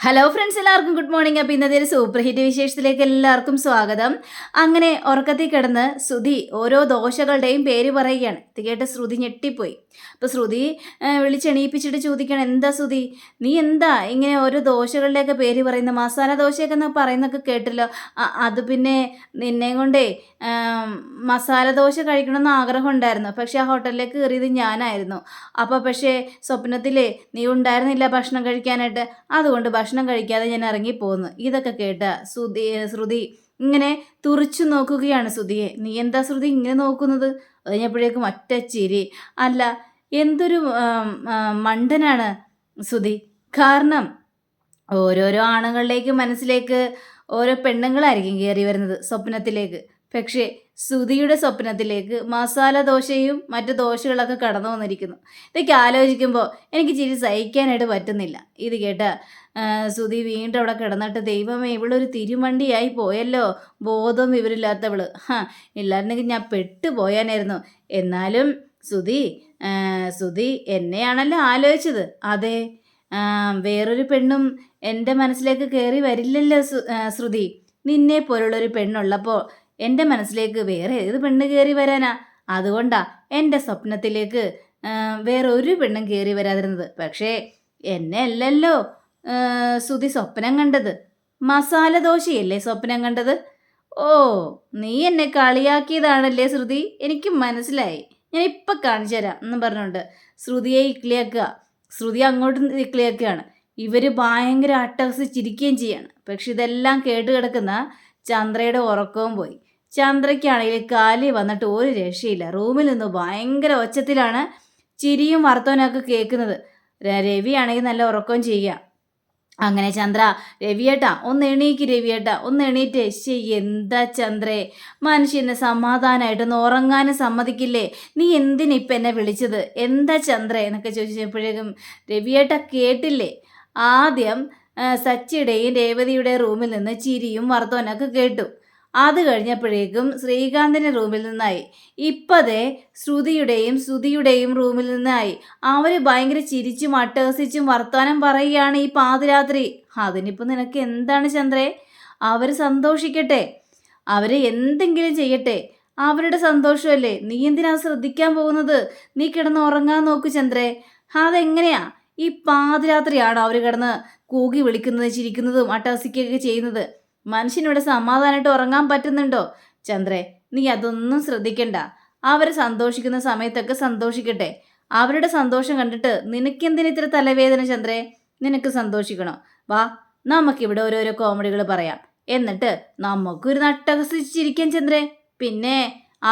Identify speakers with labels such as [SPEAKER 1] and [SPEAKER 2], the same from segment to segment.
[SPEAKER 1] Hello friends, എല്ലാവർക്കും good morning. അപ്പോൾ ഇന്നത്തെ ഒരു സൂപ്പർ ഹിറ്റ് വിശേഷത്തിലേക്ക് എല്ലാവർക്കും സ്വാഗതം. അങ്ങനെ ഉറക്കത്തിൽ കിടന്ന് ശ്രുതി ഓരോ ദോശകളുടെയും പേര് പറയുകയാണ്. ഇത് കേട്ട് ശ്രുതി ഞെട്ടിപ്പോയി. അപ്പോൾ ശ്രുതി വിളിച്ചെണീപ്പിച്ചിട്ട് ചോദിക്കണം, എന്താ ശ്രുതി, നീ എന്താ ഇങ്ങനെ ഓരോ ദോശകളുടെയൊക്കെ പേര് പറയുന്നത്? മസാല ദോശയൊക്കെ എന്ന് പറയുന്നൊക്കെ കേട്ടല്ലോ. അത് പിന്നെ നിന്നെ കൊണ്ടേ മസാല ദോശ കഴിക്കണമെന്ന് ആഗ്രഹം ഉണ്ടായിരുന്നു. പക്ഷേ ആ ഹോട്ടലിലേക്ക് കയറിയത് ഞാനായിരുന്നു. അപ്പോൾ പക്ഷേ സ്വപ്നത്തിൽ നീ ഉണ്ടായിരുന്നില്ല ഭക്ഷണം കഴിക്കാനായിട്ട്. അതുകൊണ്ട് ഭക്ഷണം കഴിക്കാതെ ഞാൻ ഇറങ്ങിപ്പോന്നു. ഇതൊക്കെ കേട്ട ശ്രുതി ഇങ്ങനെ തുറിച്ചു നോക്കുകയാണ് ശ്രുതിയെ. നീ എന്താ ശ്രുതി ഇങ്ങനെ നോക്കുന്നത്? അത് കഴിഞ്ഞപ്പോഴേക്കും ഒറ്റ ചിരി. അല്ല, എന്തൊരു മണ്ടനാണ് ശ്രുതി. കാരണം ഓരോരോ ആണുങ്ങളിലേക്ക് മനസ്സിലേക്ക് ഓരോ പെണ്ണുങ്ങളായിരിക്കും കയറി വരുന്നത് സ്വപ്നത്തിലേക്ക്. പക്ഷേ ശ്രുതിയുടെ സ്വപ്നത്തിലേക്ക് മസാല ദോശയും മറ്റു ദോശകളൊക്കെ കടന്നു വന്നിരിക്കുന്നു. ഇതൊക്കെ ആലോചിക്കുമ്പോൾ എനിക്ക് ചിരി സഹിക്കാനായിട്ട് പറ്റുന്നില്ല. ഇത് കേട്ട ശ്രുതി വീണ്ടും അവിടെ കിടന്നിട്ട്, ദൈവമേ, ഇവളൊരു തിരുമണ്ടിയായി പോയല്ലോ, ബോധവും വിവരമില്ലാത്തവള്. ഇല്ലായിരുന്നെങ്കിൽ ഞാൻ പെട്ടുപോയാനായിരുന്നു. എന്നാലും ശ്രുതി എന്നെയാണല്ലോ ആലോചിച്ചത്. അതെ, വേറൊരു പെണ്ണും എൻ്റെ മനസ്സിലേക്ക് കയറി വരില്ലല്ലോ ശ്രുതി. നിന്നെ പോലുള്ളൊരു പെണ്ണുള്ളപ്പോൾ എൻ്റെ മനസ്സിലേക്ക് വേറെ ഏത് പെണ്ണ് കയറി വരാനാ? അതുകൊണ്ടാ എൻ്റെ സ്വപ്നത്തിലേക്ക് വേറെ ഒരു പെണ്ണും കയറി വരാതിരുന്നത്. പക്ഷേ എന്നെ അല്ലല്ലോ ശ്രുതി സ്വപ്നം കണ്ടത്. മസാല ദോശയല്ലേ സ്വപ്നം കണ്ടത്? ഓ, നീ എന്നെ കളിയാക്കിയതാണല്ലേ ശ്രുതി, എനിക്ക് മനസ്സിലായി. ഞാൻ ഇപ്പം കാണിച്ചു തരാം എന്ന് പറഞ്ഞുകൊണ്ട് ശ്രുതിയെ ഇക്ലിയാക്കുക. ശ്രുതി അങ്ങോട്ടും ഇക്ലിയാക്കുകയാണ്. ഇവർ ഭയങ്കര അട്ടഹസിച്ചിരിക്കുകയും ചെയ്യാണ്. പക്ഷെ ഇതെല്ലാം കേട്ട് കിടക്കുന്ന ചന്ദ്രയുടെ ഉറക്കവും പോയി. ചന്ദ്രയ്ക്കാണെങ്കിൽ കാലി വന്നിട്ട് ഒരു രക്ഷയില്ല. റൂമിൽ നിന്ന് ഭയങ്കര ഒച്ചത്തിലാണ് ചിരിയും വർത്തമാനമൊക്കെ കേൾക്കുന്നത്. രവിയാണെങ്കിൽ നല്ല ഉറക്കവും ചെയ്യുക. അങ്ങനെ ചന്ദ്ര, രവിയേട്ടാ ഒന്ന് എണീക്ക്, രവിയേട്ടാ ഒന്ന് എണീറ്റേ. എന്താ ചന്ദ്രേ, മനുഷ്യനെ സമാധാനമായിട്ടൊന്ന് ഉറങ്ങാനും സമ്മതിക്കില്ലേ? നീ എന്തിനിപ്പം എന്നെ വിളിച്ചത്? എന്താ ചന്ദ്രേ എന്നൊക്കെ ചോദിച്ചപ്പോഴേക്കും രവിയേട്ട കേട്ടില്ലേ? ആദ്യം സച്ചിയുടെയും രേവതിയുടെ റൂമിൽ നിന്ന് ചിരിയും വർത്തമാനമൊക്കെ കേട്ടു. അത് കഴിഞ്ഞപ്പോഴേക്കും ശ്രീകാന്തിൻ്റെ റൂമിൽ നിന്നായി. ഇപ്പതേ ശ്രുതിയുടെയും റൂമിൽ നിന്നായി. അവർ ഭയങ്കര ചിരിച്ചും അട്ടഹസിച്ചും വർത്തമാനം പറയുകയാണ് ഈ പാതിരാത്രി. അതിനിപ്പോൾ നിനക്ക് എന്താണ് ചന്ദ്രേ? അവർ സന്തോഷിക്കട്ടെ, അവർ എന്തെങ്കിലും ചെയ്യട്ടെ, അവരുടെ സന്തോഷമല്ലേ. നീ എന്തിനാ ശ്രദ്ധിക്കാൻ പോകുന്നത്? നീ കിടന്ന് ഉറങ്ങാൻ നോക്ക് ചന്ദ്രേ. അതെങ്ങനെയാ? ഈ പാതിരാത്രിയാണോ അവർ കിടന്ന് കൂകി വിളിക്കുന്നത്, ചിരിക്കുന്നതും അട്ടഹസിക്കുകയൊക്കെ ചെയ്യുന്നത്? മനുഷ്യനിവിടെ സമാധാനമായിട്ട് ഉറങ്ങാൻ പറ്റുന്നുണ്ടോ? ചന്ദ്രേ, നീ അതൊന്നും ശ്രദ്ധിക്കണ്ട. അവർ സന്തോഷിക്കുന്ന സമയത്തൊക്കെ സന്തോഷിക്കട്ടെ. അവരുടെ സന്തോഷം കണ്ടിട്ട് നിനക്കെന്തിന് ഇത്ര തലവേദന ചന്ദ്രേ? നിനക്ക് സന്തോഷിക്കണോ? വാ, നമുക്കിവിടെ ഓരോരോ കോമഡികൾ പറയാം. എന്നിട്ട് നമുക്കൊരു നട്ടഹസിച്ചിരിക്കാൻ ചന്ദ്രേ. പിന്നെ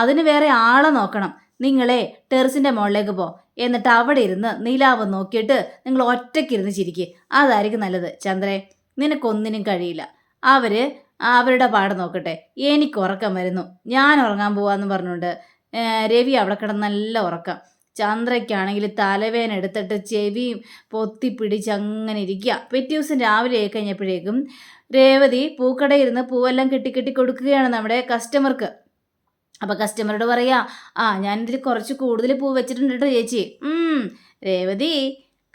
[SPEAKER 1] അതിന് വേറെ ആളെ നോക്കണം. നിങ്ങളെ ടെറസിൻ്റെ മുകളിലേക്ക് പോ. എന്നിട്ട് അവിടെ ഇരുന്ന് നിലാവ് നോക്കിയിട്ട് നിങ്ങൾ ഒറ്റയ്ക്കിരുന്ന് ചിരിക്കുക. അതായിരിക്കും നല്ലത് ചന്ദ്രേ. നിനക്കൊന്നിനും കഴിയില്ല. അവരുടെ പാട് നോക്കട്ടെ. എനിക്ക് ഉറക്കം വരുന്നു, ഞാൻ ഉറങ്ങാൻ പോവാന്ന് പറഞ്ഞുകൊണ്ട് രവി അവിടെ കിടന്ന് നല്ല ഉറക്കം. ചന്ദ്രയ്ക്കാണെങ്കിൽ തലവേന എടുത്തിട്ട് ചെവിയും പൊത്തിപ്പിടിച്ച് അങ്ങനെ ഇരിക്കുക. പിറ്റേ ദിവസം രാവിലെ കഴിഞ്ഞപ്പോഴേക്കും രേവതി പൂക്കടയിരുന്ന് പൂവെല്ലാം കെട്ടി കൊടുക്കുകയാണ് നമ്മുടെ കസ്റ്റമർക്ക്. അപ്പോൾ കസ്റ്റമറോട് പറയാ, ഞാനിതിൽ കുറച്ച് കൂടുതൽ പൂ വെച്ചിട്ടുണ്ട് കേട്ടോ ചേച്ചി. രേവതി,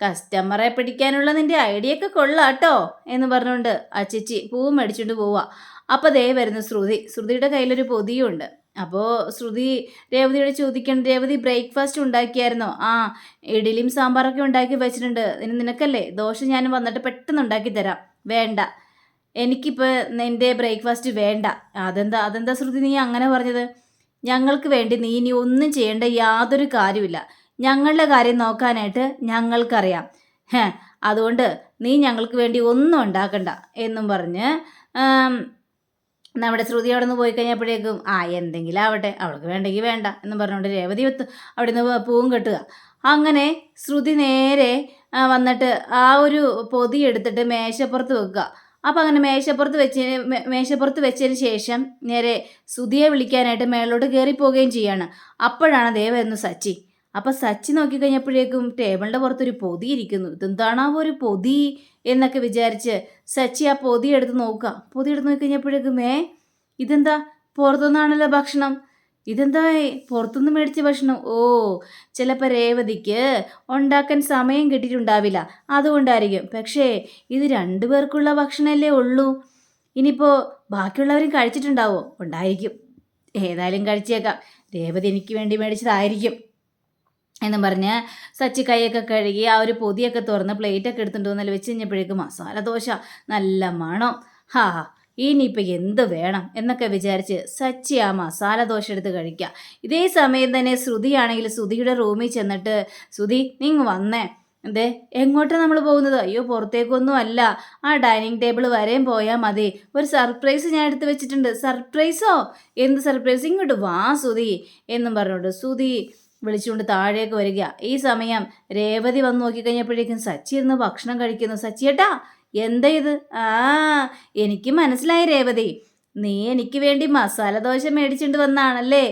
[SPEAKER 1] കസ്റ്റമറെ പിടിക്കാനുള്ള നിൻ്റെ ഐഡിയ ഒക്കെ കൊള്ളാട്ടോ എന്ന് പറഞ്ഞുകൊണ്ട് ആ ചേച്ചി പൂവും മേടിച്ചുകൊണ്ട് പോവുക. അപ്പോൾ ദേ വരുന്നു ശ്രുതിയുടെ കയ്യിലൊരു പൊതിയുണ്ട്. അപ്പോൾ ശ്രുതി രേവതിയോട് ചോദിക്കണം, രേവതി ബ്രേക്ക്ഫാസ്റ്റ് ഉണ്ടാക്കിയായിരുന്നോ? ഇഡലിയും സാമ്പാറൊക്കെ ഉണ്ടാക്കി വെച്ചിട്ടുണ്ട്. നിനക്കല്ലേ ദോശ ഞാൻ വന്നിട്ട് പെട്ടെന്ന് ഉണ്ടാക്കി തരാം. വേണ്ട, എനിക്കിപ്പോൾ നിൻ്റെ ബ്രേക്ക്ഫാസ്റ്റ് വേണ്ട. അതെന്താ ശ്രുതി നീ അങ്ങനെ പറഞ്ഞത്? ഞങ്ങൾക്ക് വേണ്ടി നീ ഇനി ഒന്നും ചെയ്യേണ്ട യാതൊരു കാര്യമില്ല. ഞങ്ങളുടെ കാര്യം നോക്കാനായിട്ട് ഞങ്ങൾക്കറിയാം. അതുകൊണ്ട് നീ ഞങ്ങൾക്ക് വേണ്ടി ഒന്നും ഉണ്ടാക്കണ്ട എന്നും പറഞ്ഞ് നമ്മുടെ ശ്രുതി അവിടെ നിന്ന് പോയി കഴിഞ്ഞപ്പോഴേക്കും എന്തെങ്കിലും ആവട്ടെ, അവൾക്ക് വേണ്ടെങ്കിൽ വേണ്ട എന്നും പറഞ്ഞുകൊണ്ട് രേവതി അവിടെ നിന്ന് പൂവും കെട്ടുക. അങ്ങനെ ശ്രുതി നേരെ വന്നിട്ട് ആ ഒരു പൊതി എടുത്തിട്ട് മേശപ്പുറത്ത് വെക്കുക. അപ്പം അങ്ങനെ മേശപ്പുറത്ത് വെച്ചതിന് ശേഷം നേരെ ശ്രുതിയെ വിളിക്കാനായിട്ട് മേളിലോട്ട് കയറിപ്പോവുകയും ചെയ്യാണ്. അപ്പോഴാണ് ദേ വരുന്നു സച്ചി. അപ്പം സച്ചി നോക്കിക്കഴിഞ്ഞപ്പോഴേക്കും ടേബിളിൻ്റെ പുറത്തൊരു പൊതി ഇരിക്കുന്നു. ഇതെന്താണോ ഒരു പൊതി എന്നൊക്കെ വിചാരിച്ച് സച്ചി ആ പൊതി എടുത്ത് നോക്കി കഴിഞ്ഞപ്പോഴേക്കും ഇതെന്താ പുറത്തുനിന്നാണല്ലോ ഭക്ഷണം? ഇതെന്താ പുറത്തുനിന്ന് മേടിച്ച ഭക്ഷണം? ഓ, ചിലപ്പോൾ രേവതിക്ക് ഉണ്ടാക്കാൻ സമയം കിട്ടിയിട്ടുണ്ടാവില്ല, അതുകൊണ്ടായിരിക്കും. പക്ഷേ ഇത് രണ്ടു പേർക്കുള്ള ഭക്ഷണമല്ലേ ഉള്ളൂ. ഇനിയിപ്പോൾ ബാക്കിയുള്ളവരും കഴിച്ചിട്ടുണ്ടാവോ? ഉണ്ടായിരിക്കും. ഏതായാലും കഴിച്ചേക്കാം. രേവതി എനിക്ക് വേണ്ടി മേടിച്ചതായിരിക്കും എന്നും പറഞ്ഞ് സച്ചി കൈയൊക്കെ കഴുകി ആ ഒരു പൊതിയൊക്കെ തുറന്ന് പ്ലേറ്റൊക്കെ എടുത്തിട്ട് വന്നല്ല വെച്ച് കഴിഞ്ഞപ്പോഴേക്കും മസാല ദോശ നല്ല മണം. ഹാ, ഇനിയിപ്പോൾ എന്ത് വേണം എന്നൊക്കെ വിചാരിച്ച് സച്ചി ആ മസാല ദോശ എടുത്ത് കഴിക്കുക. ഇതേ സമയം തന്നെ ശ്രുതിയാണെങ്കിൽ ശ്രുതിയുടെ റൂമിൽ ചെന്നിട്ട്, ശ്രുതി നിങ്ങൾ വന്നേ. എന്തേ, എങ്ങോട്ടാണ് നമ്മൾ പോകുന്നത്? അയ്യോ, പുറത്തേക്കൊന്നും അല്ല, ആ ഡൈനിങ് ടേബിൾ വരെയും പോയാൽ മതി. ഒരു സർപ്രൈസ് ഞാൻ എടുത്ത് വെച്ചിട്ടുണ്ട്. സർപ്രൈസോ? എന്ത് സർപ്രൈസ്? ഇങ്ങോട്ട് വാ ശ്രുതി എന്നും പറഞ്ഞുകൊണ്ട് ശ്രുതി വിളിച്ചുകൊണ്ട് താഴേക്ക് വരിക. ഈ സമയം രേവതി വന്ന് നോക്കിക്കഴിഞ്ഞപ്പോഴേക്കും സച്ചി ഇരുന്ന് ഭക്ഷണം കഴിക്കുന്നു. സച്ചിയേട്ടാ, എന്താ ഇത്? ആ, എനിക്ക് മനസ്സിലായി രേവതി, നീ എനിക്ക് വേണ്ടി മസാല ദോശ മേടിച്ചുകൊണ്ട് വന്നാണല്ലേ.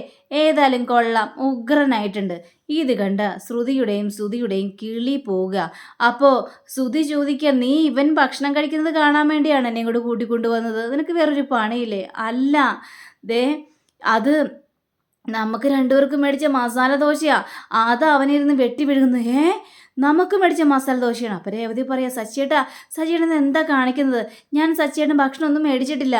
[SPEAKER 1] ഏതായാലും കൊള്ളാം, ഉഗ്രനായിട്ടുണ്ട്. ഇത് കണ്ട ശ്രുതിയുടെയും കിളി പോവുക. അപ്പോൾ ശ്രുതി ചോദിക്കുക, നീ ഇവൻ ഭക്ഷണം കഴിക്കുന്നത് കാണാൻ വേണ്ടിയാണ് എന്നെ ഇങ്ങോട്ട് കൂട്ടിക്കൊണ്ടുവന്നത്? നിനക്ക് വേറൊരു പണിയില്ലേ? അല്ല, ദേ അത് നമുക്ക് രണ്ടുപേർക്കും മേടിച്ച മസാല ദോശയാ. അത് അവനിരുന്ന് വെട്ടി വിഴുകുന്നു. നമുക്ക് മേടിച്ച മസാല ദോശയാണ്. അപ്പം രേവതി പറയാ, സച്ചിയേട്ടൻ എന്താ കാണിക്കുന്നത്? ഞാൻ സച്ചിയേട്ടൻ ഭക്ഷണം ഒന്നും മേടിച്ചിട്ടില്ല.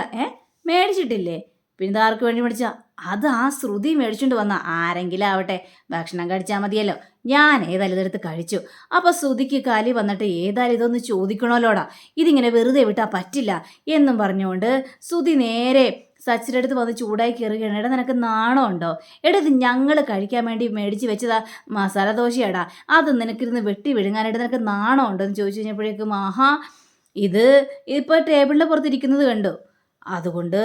[SPEAKER 1] മേടിച്ചിട്ടില്ലേ? പിന്നെ ആർക്ക് വേണ്ടി മേടിച്ച? അത് ആ ശ്രുതി മേടിച്ചുകൊണ്ട് വന്ന. ആരെങ്കിലും ആവട്ടെ, ഭക്ഷണം കഴിച്ചാൽ മതിയല്ലോ. ഞാൻ ഏതായാലും ഇതെടുത്ത് കഴിച്ചു. അപ്പോൾ ശ്രുതിക്ക് കലി വന്നിട്ട്, ഏതായാലും ഇതൊന്ന് ചോദിക്കണമല്ലോടാ, ഇതിങ്ങനെ വെറുതെ വിട്ടാൽ പറ്റില്ല എന്നും പറഞ്ഞുകൊണ്ട് ശ്രുതി നേരെ സച്ചിൻ്റെ അടുത്ത് വന്ന് ചൂടായി കയറുകയാണ്. എടാ, നിനക്ക് നാണമുണ്ടോ? എടാ, ഇത് ഞങ്ങൾ കഴിക്കാൻ വേണ്ടി മേടിച്ച് വെച്ചതാ മസാല ദോശയാടാ, അത് നിനക്കിരുന്ന് വെട്ടി വിഴുങ്ങാനായിട്ട് നിനക്ക് നാണമുണ്ടോ എന്ന് ചോദിച്ചു കഴിഞ്ഞപ്പോഴേക്കും, ആഹാ, ഇത് ഇപ്പോൾ ടേബിളിൻ്റെ പുറത്തിരിക്കുന്നത് കണ്ടു, അതുകൊണ്ട്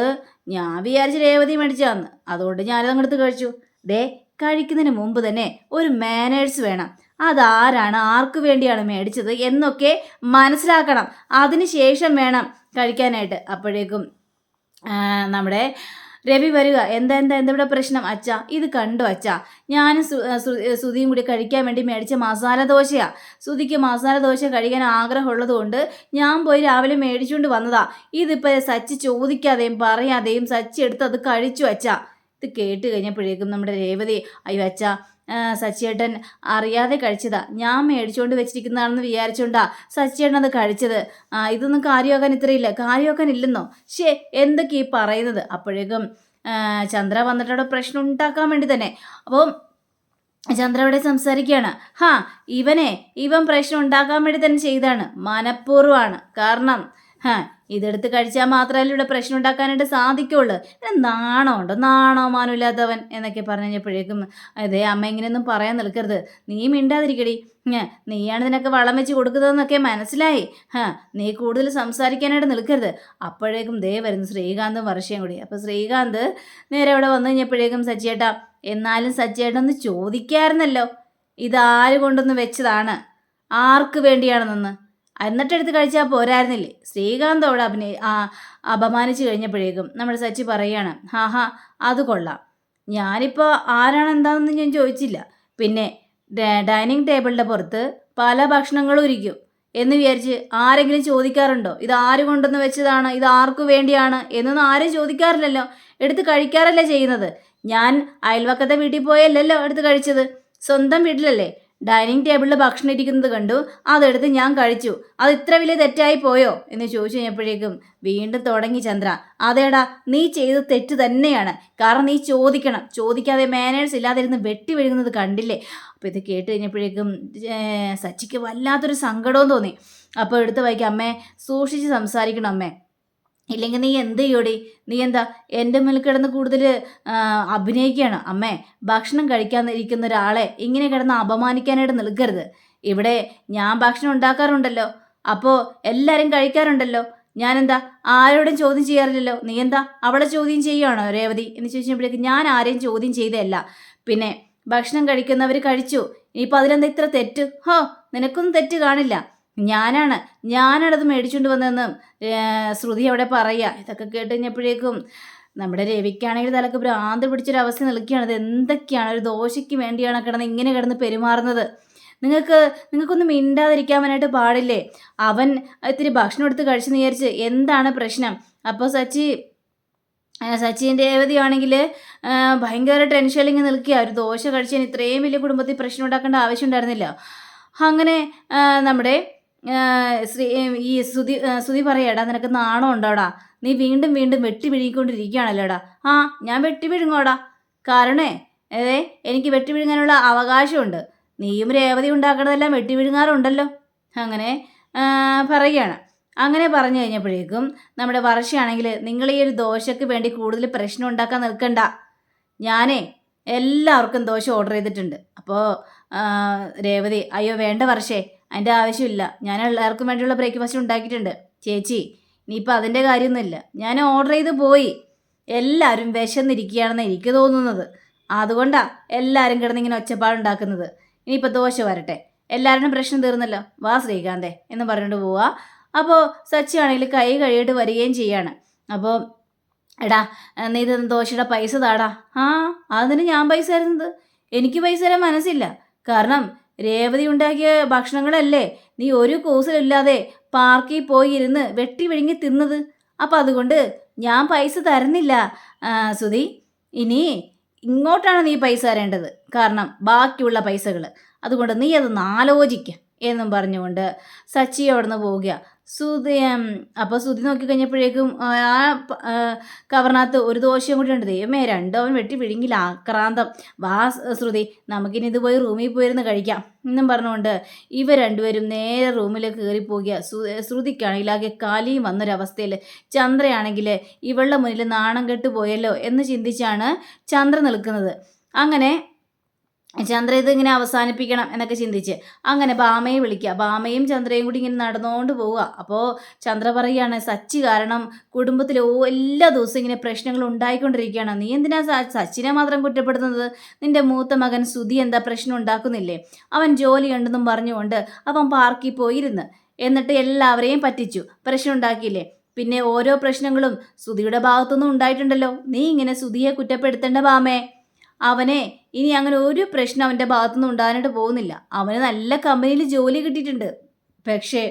[SPEAKER 1] ഞാൻ വിചാരിച്ച് രേവതി മേടിച്ചാന്ന്, അതുകൊണ്ട് ഞാനത് അങ്ങോട്ട് കഴിച്ചു. ദേ, കഴിക്കുന്നതിന് മുമ്പ് തന്നെ ഒരു മാനേഴ്സ് വേണം. അതാരാണ്, ആർക്ക് വേണ്ടിയാണ് മേടിച്ചത് എന്നൊക്കെ മനസ്സിലാക്കണം. അതിന് ശേഷം വേണം കഴിക്കാനായിട്ട്. അപ്പോഴേക്കും നമ്മുടെ രവി വരിക. എന്താ ഇവിടെ പ്രശ്നം? അച്ഛാ, ഇത് കണ്ടോ അച്ഛാ, ഞാനും ശ്രുതിയും കൂടി കഴിക്കാൻ വേണ്ടി മേടിച്ച മസാല ദോശയാണ്. ശ്രുതിക്ക് മസാല ദോശ കഴിക്കാൻ ആഗ്രഹമുള്ളത് കൊണ്ട് ഞാൻ പോയി രാവിലെ മേടിച്ചുകൊണ്ട് വന്നതാ. ഇതിപ്പോൾ സച്ചി ചോദിക്കാതെയും പറയാതെയും സച്ചി എടുത്ത് അത് കഴിച്ചു അച്ഛാ. ഇത് കേട്ട് കഴിഞ്ഞപ്പോഴേക്കും നമ്മുടെ രേവതി, അയ്യോ അച്ഛാ, സച്ചിയേട്ടൻ അറിയാതെ കഴിച്ചതാ, ഞാൻ മേടിച്ചുകൊണ്ട് വെച്ചിരിക്കുന്നതാണെന്ന് വിചാരിച്ചോണ്ടാ സച്ചിയേട്ടൻ അത് കഴിച്ചത്. ഇതൊന്നും കാര്യമാക്കാൻ ഇത്രയില്ല. കാര്യമാക്കാൻ ഇല്ലെന്നോ? ശേ, എന്തൊക്കെ ഈ പറയുന്നത്? അപ്പോഴേക്കും ചന്ദ്ര വന്നിട്ടവിടെ പ്രശ്നം ഉണ്ടാക്കാൻ വേണ്ടി തന്നെ. അപ്പം ചന്ദ്ര അവിടെ സംസാരിക്കുകയാണ്. ഇവൻ പ്രശ്നം ഉണ്ടാക്കാൻ വേണ്ടി തന്നെ ചെയ്താണ്, മനഃപൂർവ്വമാണ്. കാരണം ഇതെടുത്ത് കഴിച്ചാൽ മാത്രമല്ല ഇവിടെ പ്രശ്നം ഉണ്ടാക്കാനായിട്ട് സാധിക്കുള്ളൂ. നാണമുണ്ടോ? മാനമില്ലാത്തവൻ എന്നൊക്കെ പറഞ്ഞു കഴിഞ്ഞപ്പോഴേക്കും, അതെ അമ്മ ഇങ്ങനെയൊന്നും പറയാൻ നിൽക്കരുത്, നീ മിണ്ടാതിരിക്കടി, നീയാണ് ഇതിനൊക്കെ വളം വെച്ച് കൊടുക്കുന്നതെന്നൊക്കെ മനസ്സിലായി. നീ കൂടുതൽ സംസാരിക്കാനായിട്ട് നിൽക്കരുത്. അപ്പോഴേക്കും ദേ വരുന്നു ശ്രീകാന്തും വർഷയും കൂടി. അപ്പോൾ ശ്രീകാന്ത് നേരെ അവിടെ വന്നു കഴിഞ്ഞപ്പോഴേക്കും, സച്ചിയേട്ടാ, എന്നാലും സച്ചിയേട്ടൻ ഒന്ന് ചോദിക്കാമായിരുന്നല്ലോ, ഇതാര് കൊണ്ടൊന്ന് വെച്ചതാണ്, ആർക്ക് വേണ്ടിയാണെന്ന്, എന്നിട്ടെടുത്ത് കഴിച്ചാൽ പോരായിരുന്നില്ലേ? ശ്രീകാന്ത് അവിടെ അപമാനിച്ചു കഴിഞ്ഞപ്പോഴേക്കും നമ്മുടെ സച്ചി പറയാണ്, അത് കൊള്ളാം, ഞാനിപ്പോൾ ആരാണ് എന്താണെന്ന് ഞാൻ ചോദിച്ചില്ല. പിന്നെ ഡൈനിങ് ടേബിളിൻ്റെ പുറത്ത് പല ഭക്ഷണങ്ങളും ഇരിക്കും എന്ന് വിചാരിച്ച് ആരെങ്കിലും ചോദിക്കാറുണ്ടോ? ഇത് ആര് കൊണ്ടുവന്ന് വെച്ചതാണ്, ഇത് ആർക്കു വേണ്ടിയാണ് എന്നൊന്നും ആരും ചോദിക്കാറില്ലല്ലോ. എടുത്ത് കഴിക്കാറല്ലേ ചെയ്യുന്നത്. ഞാൻ അയൽവക്കത്തെ വീട്ടിൽ പോയല്ലല്ലോ എടുത്ത് കഴിച്ചത്, സ്വന്തം വീട്ടിലല്ലേ. ഡൈനിങ് ടേബിളിൽ ഭക്ഷണം ഇരിക്കുന്നത് കണ്ടു, അതെടുത്ത് ഞാൻ കഴിച്ചു. അത് ഇത്ര വലിയ തെറ്റായി പോയോ എന്ന് ചോദിച്ചു കഴിഞ്ഞപ്പോഴേക്കും വീണ്ടും തുടങ്ങി ചന്ദ്ര. അതേടാ, നീ ചെയ്തത് തെറ്റ് തന്നെയാണ്. കാരണം നീ ചോദിക്കണം, ചോദിക്കാതെ മാനേഴ്സ് ഇല്ലാതെ ഇരുന്ന് വെട്ടി വീഴുന്നത് കണ്ടില്ലേ? അപ്പോൾ ഇത് കേട്ട് കഴിഞ്ഞപ്പോഴേക്കും സച്ചിക്ക് വല്ലാത്തൊരു സങ്കടവും തോന്നി. അപ്പോൾ എടുത്ത് വായിക്കാം, അമ്മേ സൂക്ഷിച്ച് സംസാരിക്കണം അമ്മേ, ഇല്ലെങ്കിൽ നീ എന്ത് ചെയ്യോടി? നീ എന്താ എൻ്റെ മുന്നിൽ കിടന്ന് കൂടുതൽ അഭിനയിക്കുകയാണ്? അമ്മേ, ഭക്ഷണം കഴിക്കാൻ ഇരിക്കുന്ന ഒരാളെ ഇങ്ങനെ കിടന്ന് അപമാനിക്കാനായിട്ട് നിൽക്കരുത്. ഇവിടെ ഞാൻ ഭക്ഷണം ഉണ്ടാക്കാറുണ്ടല്ലോ, അപ്പോൾ എല്ലാവരും കഴിക്കാറുണ്ടല്ലോ. ഞാനെന്താ ആരോടും ചോദ്യം ചെയ്യാറില്ലല്ലോ. നീ എന്താ അവളെ ചോദ്യം ചെയ്യുകയാണോ രേവതി എന്ന് ചോദിച്ചപ്പോഴേക്ക്, ഞാൻ ആരെയും ചോദ്യം ചെയ്തതല്ല. പിന്നെ ഭക്ഷണം കഴിക്കുന്നവർ കഴിച്ചു, ഇനിയിപ്പോൾ അതിലെന്താ ഇത്ര തെറ്റ്? നിനക്കൊന്നും തെറ്റ് കാണില്ല. ഞാനാണത് മേടിച്ചുകൊണ്ട് വന്നതെന്ന് ശ്രുതി അവിടെ പറയുക. ഇതൊക്കെ കേട്ട് കഴിഞ്ഞപ്പോഴേക്കും നമ്മുടെ രവിക്കാണെങ്കിൽ തലക്ക് ഭ്രാന്ത് പിടിച്ചൊരവസ്ഥ നിൽക്കുകയാണ്. ഇത് എന്തൊക്കെയാണ്? ഒരു ദോശയ്ക്ക് വേണ്ടിയാണ് ഇങ്ങനെ കിടന്ന് പെരുമാറുന്നത്. നിങ്ങൾക്കൊന്നും മിണ്ടാതിരിക്കാനായിട്ട് പാടില്ലേ? അവൻ ഇത്തിരി ഭക്ഷണം എടുത്ത് കഴിച്ചെന്ന് വിചാരിച്ച് എന്താണ് പ്രശ്നം? അപ്പോൾ സച്ചി സച്ചിൻ രേവതിയാണെങ്കിൽ ഭയങ്കര ടെൻഷനിൽ ഇങ്ങനെ നിൽക്കുക. ഒരു ദോശ കഴിച്ചതിന് ഇത്രയും വലിയ കുടുംബത്തിൽ പ്രശ്നം ഉണ്ടാക്കേണ്ട ആവശ്യം ഉണ്ടായിരുന്നില്ല. അങ്ങനെ നമ്മുടെ ഈ സുധി പറയാടാ, നിനക്ക് നാണം ഉണ്ടോടാ? നീ വീണ്ടും വീണ്ടും വെട്ടി വിഴുങ്ങിക്കൊണ്ടിരിക്കുകയാണല്ലോടാ. ആ, ഞാൻ വെട്ടി വിഴുങ്ങോടാ. കാരണേ എനിക്ക് വെട്ടി വിഴുങ്ങാനുള്ള അവകാശമുണ്ട്. നീയും രേവതി ഉണ്ടാക്കണതെല്ലാം വെട്ടി വിഴുങ്ങാറുണ്ടല്ലോ. അങ്ങനെ പറയുകയാണ്. അങ്ങനെ പറഞ്ഞു കഴിഞ്ഞപ്പോഴേക്കും നമ്മുടെ വർഷയാണെങ്കിൽ, നിങ്ങൾ ഈ ഒരു ദോശയ്ക്ക് വേണ്ടി കൂടുതൽ പ്രശ്നം ഉണ്ടാക്കാൻ നിൽക്കണ്ട. ഞാനേ എല്ലാവർക്കും ദോശ ഓർഡർ ചെയ്തിട്ടുണ്ട്. അപ്പോൾ രേവതി, അയ്യോ വേണ്ട വർഷേ, അതിൻ്റെ ആവശ്യമില്ല. ഞാൻ എല്ലാവർക്കും വേണ്ടിയുള്ള ബ്രേക്ക്ഫാസ്റ്റ് ഉണ്ടാക്കിയിട്ടുണ്ട് ചേച്ചി. ഇനിയിപ്പോൾ അതിൻ്റെ കാര്യമൊന്നുമില്ല. ഞാൻ ഓർഡർ ചെയ്ത് പോയി. എല്ലാവരും വിശന്നിരിക്കുകയാണെന്ന് എനിക്ക് തോന്നുന്നത്. അതുകൊണ്ടാണ് എല്ലാവരും കിടന്നിങ്ങനെ ഒച്ചപ്പാടുണ്ടാക്കുന്നത്. ഇനിയിപ്പോൾ ദോശ വരട്ടെ, എല്ലാവരുടെയും പ്രശ്നം തീർന്നല്ലോ. വാ ശ്രീകാന്തേ എന്ന് പറഞ്ഞുകൊണ്ട് പോവാ. അപ്പോൾ സച്ചിയാണെങ്കിൽ കൈ കഴിയിട്ട് വരികയും ചെയ്യാണ്. അപ്പോൾ എടാ, നീ ഇത് ദോശയുടെ പൈസ താടാ. ആ, അതിന് ഞാൻ പൈസ തരുന്നത്? എനിക്ക് പൈസ തരാൻ മനസ്സില്ല. കാരണം രേവതി ഉണ്ടാക്കിയ ഭക്ഷണങ്ങളല്ലേ നീ ഒരു കൂസലില്ലാതെ പാർക്കിൽ പോയി ഇരുന്ന് വെട്ടി വിഴുങ്ങി തിന്നത്. അപ്പം അതുകൊണ്ട് ഞാൻ പൈസ തരുന്നില്ല സുധി. ഇനി ഇങ്ങോട്ടാണ് നീ പൈസ തരേണ്ടത്, കാരണം ബാക്കിയുള്ള പൈസകൾ. അതുകൊണ്ട് നീ അതൊന്ന് ആലോചിക്കുക എന്നും പറഞ്ഞുകൊണ്ട് സച്ചി അവിടെ നിന്ന് പോവുക. അപ്പോൾ സുധി നോക്കിക്കഴിഞ്ഞപ്പോഴേക്കും ആ കവറിനകത്ത് ഒരു ദോശയും കൂടി ഉണ്ട്. ദൈവമേ, രണ്ടവൻ വെട്ടി വിഴുങ്ങില്ല, ആക്രാന്തം. വാ ശ്രുതി, നമുക്കിനി ഇത് പോയി റൂമിൽ പോയിരുന്ന് കഴിക്കാം എന്നും പറഞ്ഞുകൊണ്ട് ഇവർ രണ്ടുപേരും നേരെ റൂമിലേക്ക് കയറിപ്പോവുക. ശ്രുതിക്കാണെങ്കിൽ ആകെ കാലിയും വന്നൊരവസ്ഥയിൽ, ചന്ദ്രയാണെങ്കിൽ ഇവളുടെ മുന്നിൽ നാണം കെട്ട് പോയല്ലോ എന്ന് ചിന്തിച്ചാണ് ചന്ദ്ര നിൽക്കുന്നത്. അങ്ങനെ ചന്ദ്ര ഇതിങ്ങനെ അവസാനിപ്പിക്കണം എന്നൊക്കെ ചിന്തിച്ച് അങ്ങനെ ബാമയെ വിളിക്കുക. ബാമയും ചന്ദ്രയും കൂടി ഇങ്ങനെ നടന്നുകൊണ്ട് പോവുക. അപ്പോൾ ചന്ദ്ര പറയുകയാണ്, സച്ചി കാരണം കുടുംബത്തിൽ എല്ലാ ദിവസവും ഇങ്ങനെ പ്രശ്നങ്ങൾ ഉണ്ടായിക്കൊണ്ടിരിക്കുകയാണ്. നീ എന്തിനാ സച്ചിനെ മാത്രം കുറ്റപ്പെടുത്തുന്നത്? നിന്റെ മൂത്ത മകൻ സുധി എന്താ പ്രശ്നം ഉണ്ടാക്കുന്നില്ലേ? അവൻ ജോലിയുണ്ടെന്നും പറഞ്ഞുകൊണ്ട് അവൻ പാർക്കിൽ പോയിരുന്ന്, എന്നിട്ട് എല്ലാവരെയും പറ്റിച്ചു, പ്രശ്നം ഉണ്ടാക്കിയില്ലേ? പിന്നെ ഓരോ പ്രശ്നങ്ങളും സുധിയുടെ ഭാഗത്തുനിന്നും ഉണ്ടായിട്ടുണ്ടല്ലോ. നീ ഇങ്ങനെ സുധിയെ കുറ്റപ്പെടുത്തേണ്ട ബാമേ. അവനെ ഇനി അങ്ങനെ ഒരു പ്രശ്നം അവൻ്റെ ഭാഗത്തുനിന്ന് ഉണ്ടാകാനായിട്ട് പോകുന്നില്ല. അവന് നല്ല കമ്പനിയിൽ ജോലി കിട്ടിയിട്ടുണ്ട്. പക്ഷേ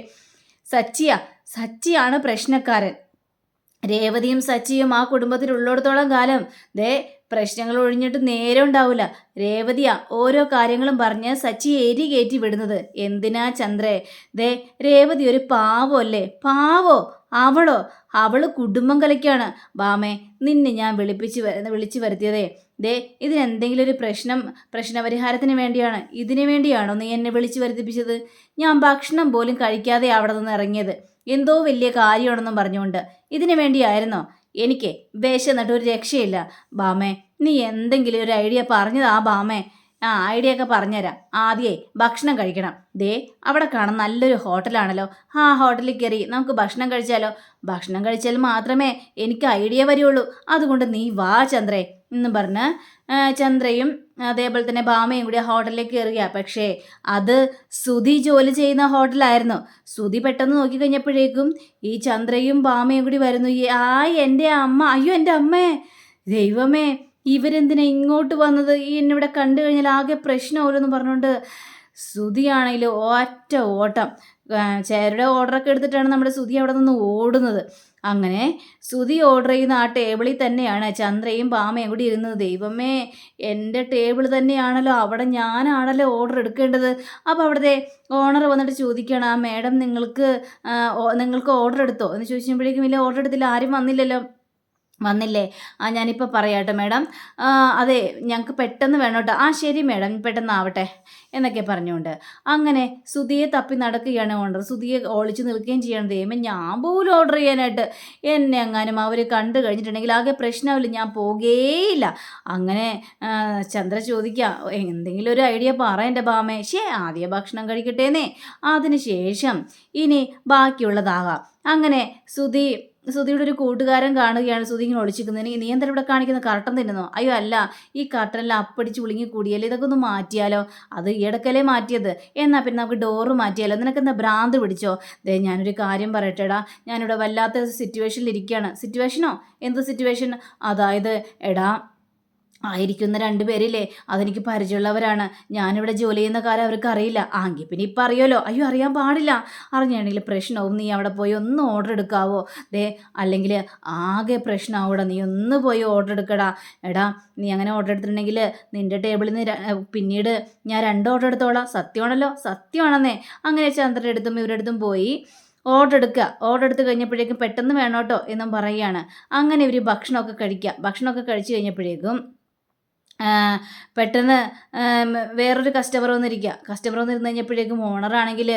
[SPEAKER 1] സച്ചിയാണ് പ്രശ്നക്കാരൻ. രേവതിയും സച്ചിയും ആ കുടുംബത്തിലുള്ളിടത്തോളം കാലം പ്രശ്നങ്ങൾ ഒഴിഞ്ഞിട്ട് നേരെ ഉണ്ടാവില്ല. രേവതിയാ ഓരോ കാര്യങ്ങളും പറഞ്ഞ് സച്ചിയെ എരി കയറ്റി വിടുന്നത്. എന്തിനാ ചന്ദ്രേ? രേവതി ഒരു പാവമല്ലേ? പാവോ? അവള് കുടുംബം കലയ്ക്കാണ്. ബാമേ, നിന്നെ ഞാൻ വിളിച്ചു വരുത്തിയതേ ഇതിനെന്തെങ്കിലും ഒരു പ്രശ്നപരിഹാരത്തിന് വേണ്ടിയാണ്. ഇതിനു വേണ്ടിയാണോ നീ എന്നെ വിളിച്ചു വരുത്തിപ്പിച്ചത്? ഞാൻ ഭക്ഷണം പോലും കഴിക്കാതെ അവിടെ നിന്ന് ഇറങ്ങിയത് എന്തോ വലിയ കാര്യമാണെന്നും പറഞ്ഞുകൊണ്ട് ഇതിനു വേണ്ടിയായിരുന്നോ? എനിക്ക് വിശന്നിട്ട് ഒരു രക്ഷയില്ല. ബാമേ, നീ എന്തെങ്കിലും ഒരു ഐഡിയ പറഞ്ഞതാ ബാമേ. ഐഡിയ ഒക്കെ പറഞ്ഞുതരാം. ആദ്യമേ ഭക്ഷണം കഴിക്കണം. അവിടെ കാണാൻ നല്ലൊരു ഹോട്ടലാണല്ലോ, ആ ഹോട്ടലിൽ കയറി നമുക്ക് ഭക്ഷണം കഴിച്ചാലോ? ഭക്ഷണം കഴിച്ചാൽ മാത്രമേ എനിക്ക് ഐഡിയ വരുള്ളൂ. അതുകൊണ്ട് നീ വാ ചന്ദ്രേ എന്നും പറഞ്ഞ് ചന്ദ്രയും അതേപോലെ തന്നെ ബാമയും കൂടി ആ ഹോട്ടലിലേക്ക് കയറുക. പക്ഷേ അത് സുധി ജോലി ചെയ്യുന്ന ഹോട്ടലായിരുന്നു. സുധി പെട്ടെന്ന് നോക്കിക്കഴിഞ്ഞപ്പോഴേക്കും ഈ ചന്ദ്രയും ബാമയും കൂടി വരുന്നു. എൻ്റെ അമ്മ, അയ്യോ എൻ്റെ അമ്മേ, ദൈവമേ, ഇവരെന്തിനാ ഇങ്ങോട്ട് വന്നത്? ഈ എന്നിവിടെ കണ്ടു കഴിഞ്ഞാൽ ആകെ പ്രശ്നമാവില്ലെന്ന് പറഞ്ഞുകൊണ്ട് സുധിയാണെങ്കിൽ ഒറ്റ ഓട്ടം. ചേരുടെ ഓർഡറൊക്കെ എടുത്തിട്ടാണ് നമ്മുടെ സുധി അവിടെ നിന്ന് ഓടുന്നത്. അങ്ങനെ സുധി ഓർഡർ ചെയ്യുന്ന ആ ടേബിളിൽ തന്നെയാണ് ചന്ദ്രയും ബാമയും കൂടി ഇരുന്നത്. ദൈവമേ, എൻ്റെ ടേബിൾ തന്നെയാണല്ലോ, അവിടെ ഞാനാണല്ലോ ഓർഡർ എടുക്കേണ്ടത്. അപ്പോൾ അവിടുത്തെ ഓണർ വന്നിട്ട് ചോദിക്കുകയാണ്, ആ മേഡം നിങ്ങൾക്ക് ഓർഡർ എടുത്തോ എന്ന് ചോദിച്ചപ്പോഴേക്കും ഇല്ല, ഓർഡർ എടുത്തില്ല, ആരും വന്നില്ലേ? ഞാനിപ്പോൾ പറയാട്ടോ മേഡം. അതെ, ഞങ്ങൾക്ക് പെട്ടെന്ന് വേണം കേട്ടോ. ശരി മേഡം, പെട്ടെന്നാവട്ടെ എന്നൊക്കെ പറഞ്ഞുകൊണ്ട് അങ്ങനെ സുധിയെ തപ്പി നടക്കുകയാണ് ഓർഡർ. സുധിയെ ഒളിച്ചു നിൽക്കുകയും ചെയ്യണം. ദൈവമേ, ഞാൻ പോലും ഓർഡർ ചെയ്യാനായിട്ട് എന്നെ എങ്ങാനും അവർ കണ്ടു കഴിഞ്ഞിട്ടുണ്ടെങ്കിൽ ആകെ പ്രശ്നമില്ല, ഞാൻ പോകേയില്ല. അങ്ങനെ ചന്ദ്ര ചോദിക്കുക, എന്തെങ്കിലും ഒരു ഐഡിയ പറ എൻ്റെ ബാമേ. ആദ്യം ഭക്ഷണം കഴിക്കട്ടേന്നേ, അതിന് ശേഷം ഇനി ബാക്കിയുള്ളതാകാം. അങ്ങനെ സുധിയുടെ ഒരു കൂട്ടുകാരൻ കാണുകയാണ് സുധി ഇങ്ങനെ ഒളിച്ചിരിക്കുന്നത്. നീ എന്താ ഇവിടെ കാണിക്കുന്നത്? കർട്ടൻ തിന്നുന്നോ? അയ്യോ അല്ല, ഈ കർട്ടനെല്ലാം അപ്പടിച്ച് വിളിങ്ങി കൂടിയല്ലേ, ഇതൊക്കെ ഒന്ന് മാറ്റിയാലോ? അത് ഈയിടക്കല്ലേ മാറ്റിയത്, എന്നാൽ പിന്നെ നമുക്ക് ഡോറ് മാറ്റിയാലോ? നിനക്കെന്താ ഭ്രാന്ത് പിടിച്ചോ? ഞാനൊരു കാര്യം പറയട്ടെടാ, ഞാനിവിടെ വല്ലാത്ത സിറ്റുവേഷനിൽ ഇരിക്കുകയാണ്. സിറ്റുവേഷനോ? എന്ത് സിറ്റുവേഷൻ? അതായത് എടാ, ആയിരിക്കുന്ന 2 പേരില്ലേ അതെനിക്ക് പരിചയമുള്ളവരാണ്. ഞാനിവിടെ ജോലി ചെയ്യുന്ന കാര്യം അവർക്ക് അറിയില്ല. എങ്കിൽ പിന്നെ ഇപ്പം അറിയാലോ. അയ്യോ അറിയാൻ പാടില്ല. അറിഞ്ഞാണെങ്കിൽ പ്രശ്നമാവും. നീ അവിടെ പോയി ഒന്ന് ഓർഡർ എടുക്കാവോ? ദേ അല്ലെങ്കിൽ ആകെ പ്രശ്നമാവൂടാ. നീ ഒന്ന് പോയി ഓർഡർ എടുക്കടാ. എടാ നീ അങ്ങനെ ഓർഡർ എടുത്തിട്ടുണ്ടെങ്കിൽ നിൻ്റെ ടേബിളിൽ നിന്ന് പിന്നീട് ഞാൻ 2 ഓർഡർ എടുത്തോളാം. സത്യമാണല്ലോ. സത്യമാണെന്നേ. അങ്ങനെ ചന്ദ്രൻ്റെ അടുത്തും ഇവരുടെ അടുത്തും പോയി ഓർഡർ എടുക്കുക. ഓർഡർ എടുത്ത് കഴിഞ്ഞപ്പോഴേക്കും പെട്ടെന്ന് വേണം കേട്ടോ എന്നും പറയുകയാണ്. അങ്ങനെ ഇവർ ഭക്ഷണമൊക്കെ കഴിക്കുക. ഭക്ഷണമൊക്കെ കഴിച്ച് കഴിഞ്ഞപ്പോഴേക്കും പെട്ടെന്ന് വേറൊരു കസ്റ്റമർ വന്നിരിക്കുക. കസ്റ്റമർ വന്നിരുന്ന് കഴിഞ്ഞപ്പോഴേക്കും ഓണറാണെങ്കിൽ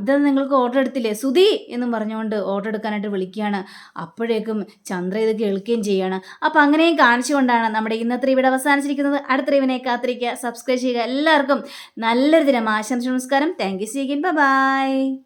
[SPEAKER 1] ഇത് നിങ്ങൾക്ക് ഓർഡർ എടുത്തില്ലേ സുധി എന്നും പറഞ്ഞുകൊണ്ട് ഓർഡർ എടുക്കാനായിട്ട് വിളിക്കുകയാണ്. അപ്പോഴേക്കും ചന്ദ്ര ഇത് കേൾക്കുകയും ചെയ്യുകയാണ്. അപ്പോൾ അങ്ങനെയും കാണിച്ചുകൊണ്ടാണ് നമ്മുടെ ഇന്നത്തെ ഇവിടെ അവസാനിച്ചിരിക്കുന്നത്. അടുത്ത റിവിനെ കാത്തിരിക്കുക, സബ്സ്ക്രൈബ് ചെയ്യുക. എല്ലാവർക്കും നല്ലൊരു ദിനം ആശംസിച്ചു. നമസ്കാരം. Thank you. See again. By.